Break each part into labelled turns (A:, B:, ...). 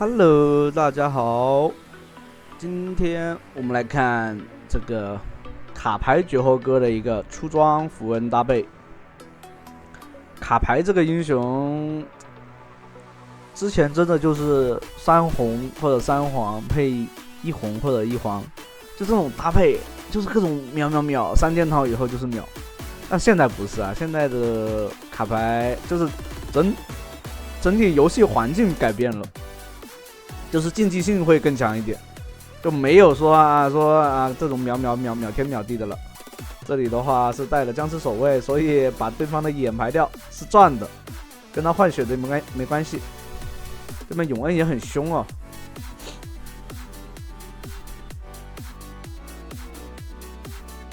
A: Hello，大家好，今天我们来看这个卡牌绝后哥的一个出装符文搭配。卡牌这个英雄之前真的就是三红或者三黄配一红或者一黄，就这种搭配就是各种秒秒秒，三件套以后就是秒。但现在不是啊，现在的卡牌就是整体游戏环境改变了。就是竞技性会更强一点，就没有说这种秒天秒地的了。这里的话是带了僵尸守卫，所以把对方的眼排掉是赚的，跟他换血的没关系。这边永恩也很凶哦。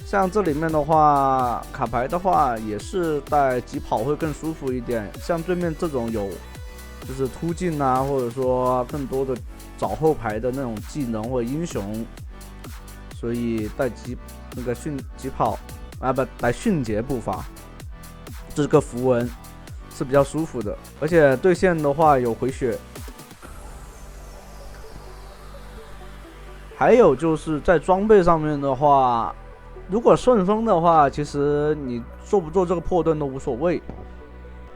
A: 像这里面的话，卡牌的话也是带疾跑会更舒服一点。像对面这种有就是突进啊，或者说更多的找后排的那种技能或者英雄，所以带疾跑啊不来迅捷步伐，这个符文是比较舒服的，而且对线的话有回血。还有就是在装备上面的话，如果顺风的话，其实你做不做这个破盾都无所谓。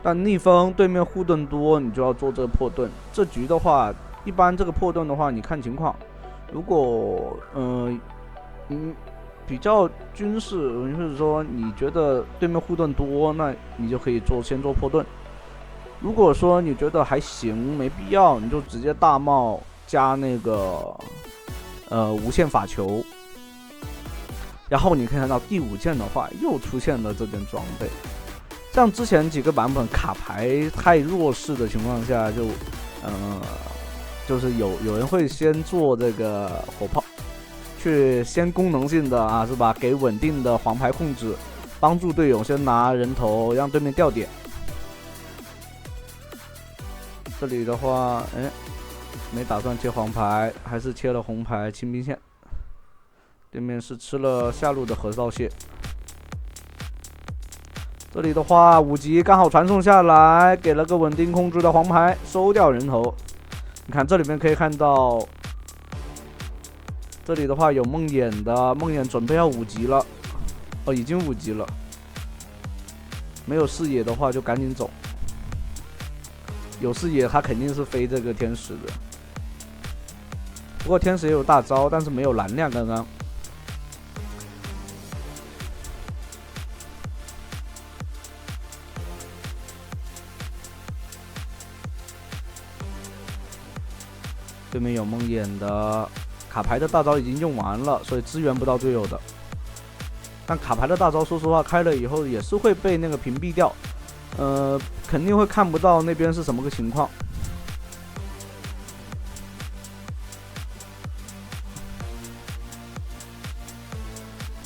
A: 但逆风对面护盾多，你就要做这个破盾。这局的话，一般这个破盾的话，你看情况。如果比较军事，或者说你觉得对面护盾多，那你就可以先做破盾。如果说你觉得还行，没必要，你就直接大帽加那个无限法球。然后你可以看到第5件的话，又出现了这件装备。像之前几个版本卡牌太弱势的情况下，就是有人会先做这个火炮，去先功能性的啊，是吧？给稳定的黄牌控制，帮助队友先拿人头，让对面掉点。这里的话，没打算切黄牌，还是切了红牌清兵线。对面是吃了下路的河道蟹。这里的话，5级刚好传送下来，给了个稳定控制的黄牌，收掉人头。你看这里面可以看到，这里的话有梦魇的，梦魇准备要5级了，已经5级了。没有视野的话就赶紧走，有视野他肯定是飞这个天使的。不过天使也有大招，但是没有蓝量刚刚。对面有梦魇的，卡牌的大招已经用完了，所以支援不到队友的。但卡牌的大招，说实话开了以后也是会被那个屏蔽掉，肯定会看不到那边是什么个情况。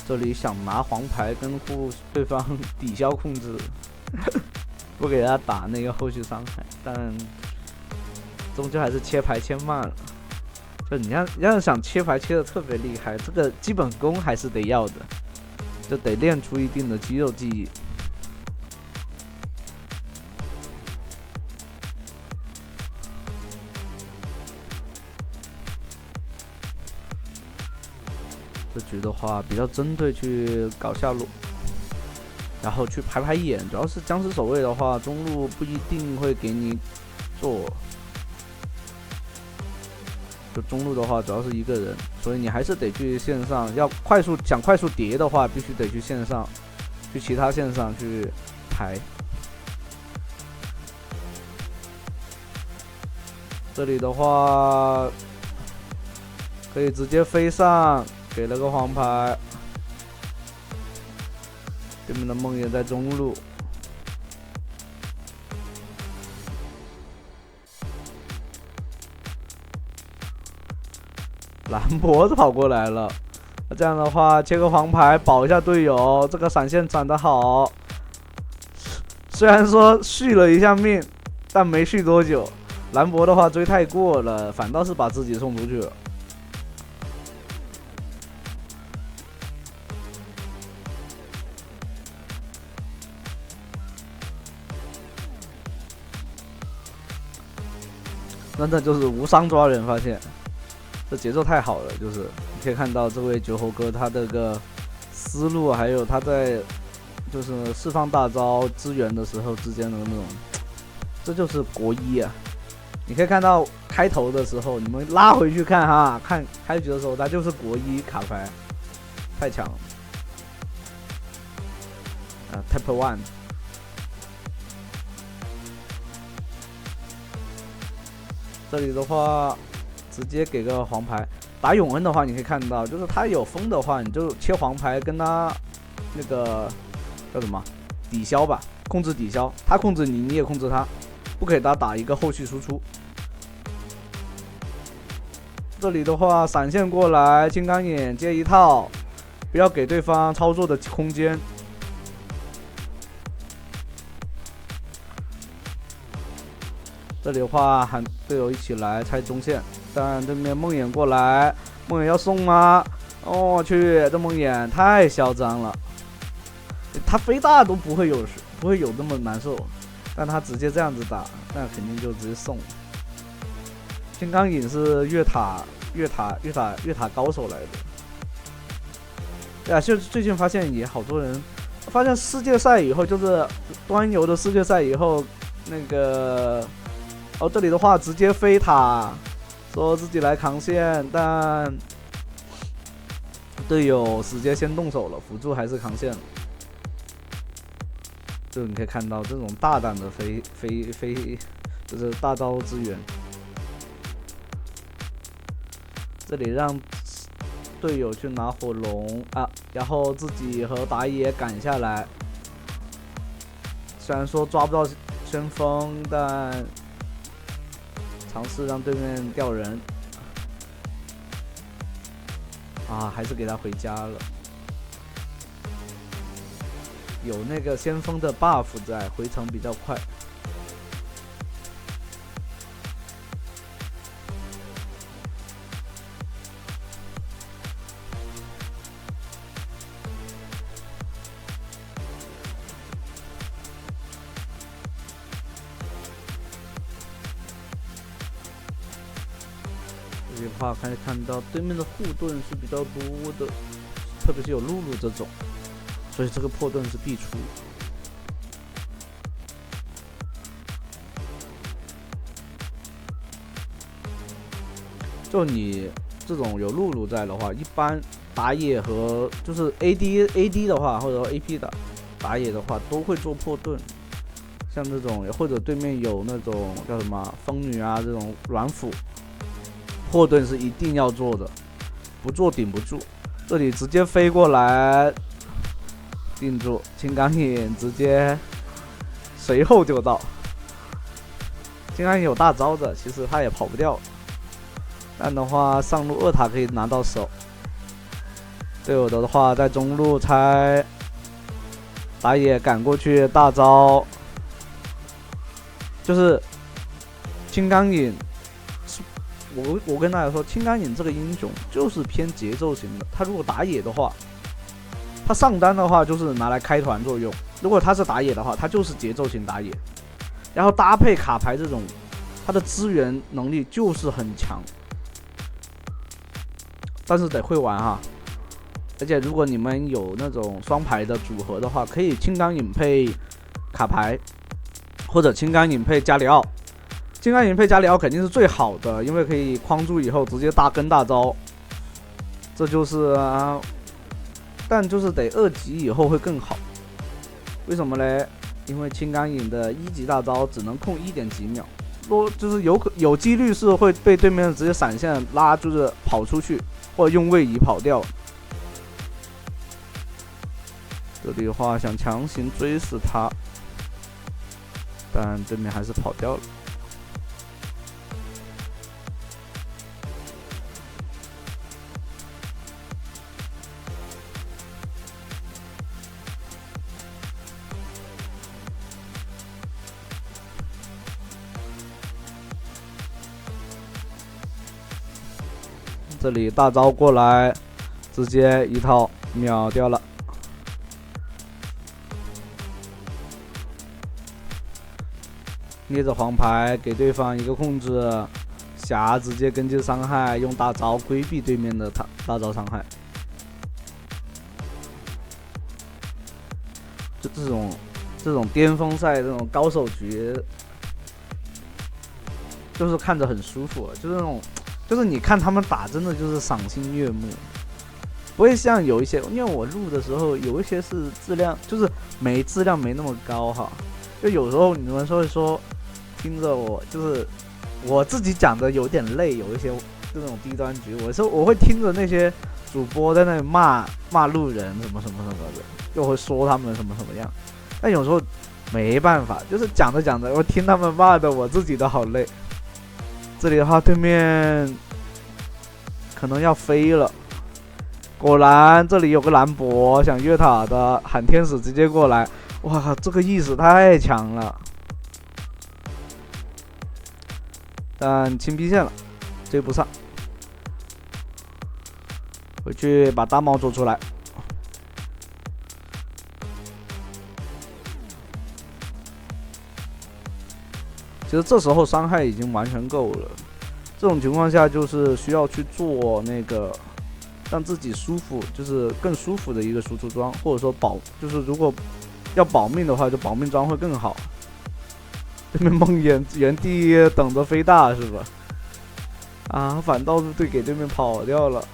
A: 这里想拿黄牌跟对方抵消控制，不给他打那个后续伤害，但终究还是切牌切慢了。就你要想切牌切的特别厉害，这个基本功还是得要的，就得练出一定的肌肉记忆。这局的话比较针对去搞下路，然后去排眼，主要是僵尸守卫的话，中路不一定会给你做。就中路的话，主要是一个人，所以你还是得去线上。想快速叠的话，必须得去线上，去其他线上去排。这里的话，可以直接飞上，给了个黄牌。对面的梦魇在中路。兰博跑过来了，这样的话切个黄牌保一下队友，这个闪现闪得好。虽然说续了一下命，但没续多久。兰博的话追太过了，反倒是把自己送出去了。真的就是无伤抓人，发现这节奏太好了，就是你可以看到这位酒后哥他的个思路，还有他在就是释放大招支援的时候之间的那种，这就是国一啊！你可以看到开头的时候，你们拉回去看哈，看开局的时候他就是国一卡牌，太强了啊 ！Type One。这里的话，直接给个黄牌。打永恩的话，你可以看到，就是他有风的话，你就切黄牌跟他那个叫什么抵消吧，控制抵消。他控制你，你也控制他，不给他打一个后续输出。这里的话，闪现过来，金刚眼接一套，不要给对方操作的空间。这里的话喊队友一起来拆中线，但对面梦魇过来，梦魇要送啊！哦我去，这梦魇太嚣张了，他飞大都不会有那么难受，但他直接这样子打，那肯定就直接送。金刚影是越塔高手来的。对啊，就最近发现也好多人发现世界赛以后，就是端游的世界赛以后，那个。这里的话直接飞塔，说自己来扛线，但队友直接先动手了，辅助还是扛线了。就你可以看到这种大胆的飞，就是大招支援。这里让队友去拿火龙啊，然后自己和打野赶下来。虽然说抓不到先锋，但尝试让对面掉人啊，还是给他回家了。有那个先锋的 buff 在，回城比较快。这里的话可以看到对面的护盾是比较多的，特别是有露露这种，所以这个破盾是必出。就你这种有露露在的话，一般打野和就是 AD 的话，或者 AP 的打野的话，都会做破盾。像这种或者对面有那种叫什么风女啊这种软辅。破盾是一定要做的，不做顶不住。这里直接飞过来，定住，金刚眼直接随后就到。金刚眼有大招的，其实他也跑不掉。但的话，上路2塔可以拿到手。队友的话，在中路拆，打野赶过去大招，就是金刚眼。我跟大家说，青钢影这个英雄就是偏节奏型的。他如果打野的话，他上单的话就是拿来开团作用；如果他是打野的话，他就是节奏型打野。然后搭配卡牌这种，他的支援能力就是很强，但是得会玩哈。而且如果你们有那种双排的组合的话，可以青钢影配卡牌，或者青钢影配加里奥。金刚影配加里奥肯定是最好的，因为可以框住以后直接大跟大招，这就是啊，但就是得2级以后会更好。为什么嘞？因为青钢影的1级大招只能控1点几秒，就是有几率是会被对面直接闪现拉，就是跑出去，或者用位移跑掉。这里的话想强行追死他，但对面还是跑掉了。这里大招过来，直接一套秒掉了。捏着黄牌给对方一个控制，霞直接跟进伤害，用大招规避对面的大招伤害。就这种巅峰赛这种高手局，就是看着很舒服，就是那种，就是你看他们打真的就是赏心悦目，不会像有一些，因为我录的时候有一些是质量就是质量没那么高哈，就有时候你们会说听着我就是我自己讲的有点累，有一些这种低端局，我会听着那些主播在那里骂路人什么什么什么的，又会说他们什么什么样，但有时候没办法，就是讲着讲着，我听他们骂的，我自己都好累。这里的话，对面可能要飞了，果然这里有个兰博想越塔的，喊天使直接过来，哇，这个意识太强了，但清 P 线了，追不上，回去把大帽做出来。其实这时候伤害已经完全够了，这种情况下就是需要去做那个让自己舒服，就是更舒服的一个输出装，或者说就是如果要保命的话，就保命装会更好。对面梦魇原地等着飞大是吧？啊，反倒是给对面跑掉了。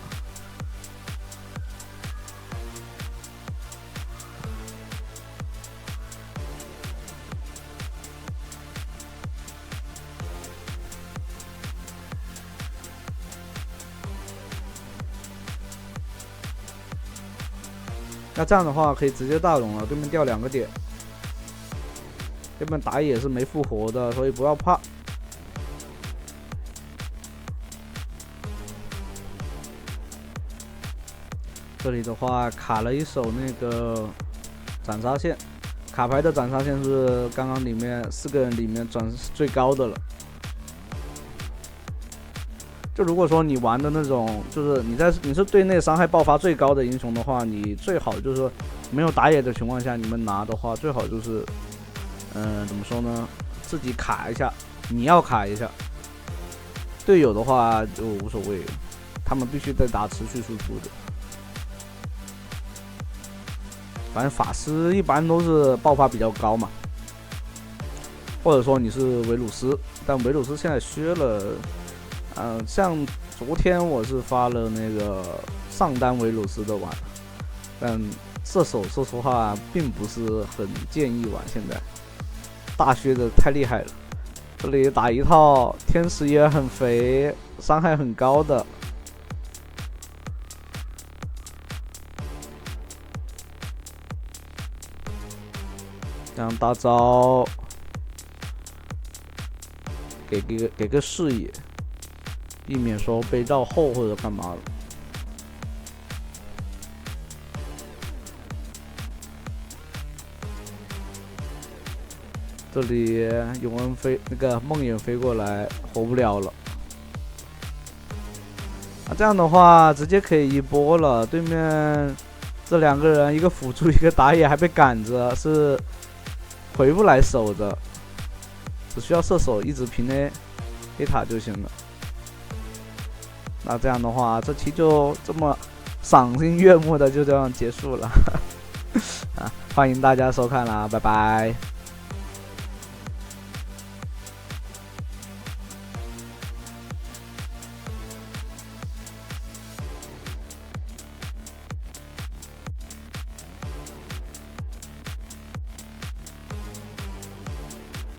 A: 那这样的话可以直接大龙了，对面掉2个点，对面打野是没复活的，所以不要怕。这里的话卡了一手那个斩杀线，卡牌的斩杀线是刚刚里面4个人里面转最高的了。就如果说你玩的那种，就是你是对内伤害爆发最高的英雄的话，你最好就是说没有打野的情况下，你们拿的话，最好就是，怎么说呢？自己卡一下，你要卡一下。队友的话就无所谓，他们必须得打持续输出的。反正法师一般都是爆发比较高嘛，或者说你是维鲁斯，但维鲁斯现在削了。像昨天我是发了那个上单维鲁斯的玩，但射手说实话并不是很建议玩，现在大削的太厉害了。这里打一套天使也很肥，伤害很高的。这样大招给个视野。避免说被绕后或者干嘛了。这里永恩那个梦魇飞过来，活不了了。这样的话直接可以一波了。对面这2个人，一个辅助，一个打野，还被赶着，是回不来守的，只需要射手一直平 A 塔就行了。那这样的话，这期就这么赏心悦目的就这样结束了。欢迎大家收看啦，拜拜。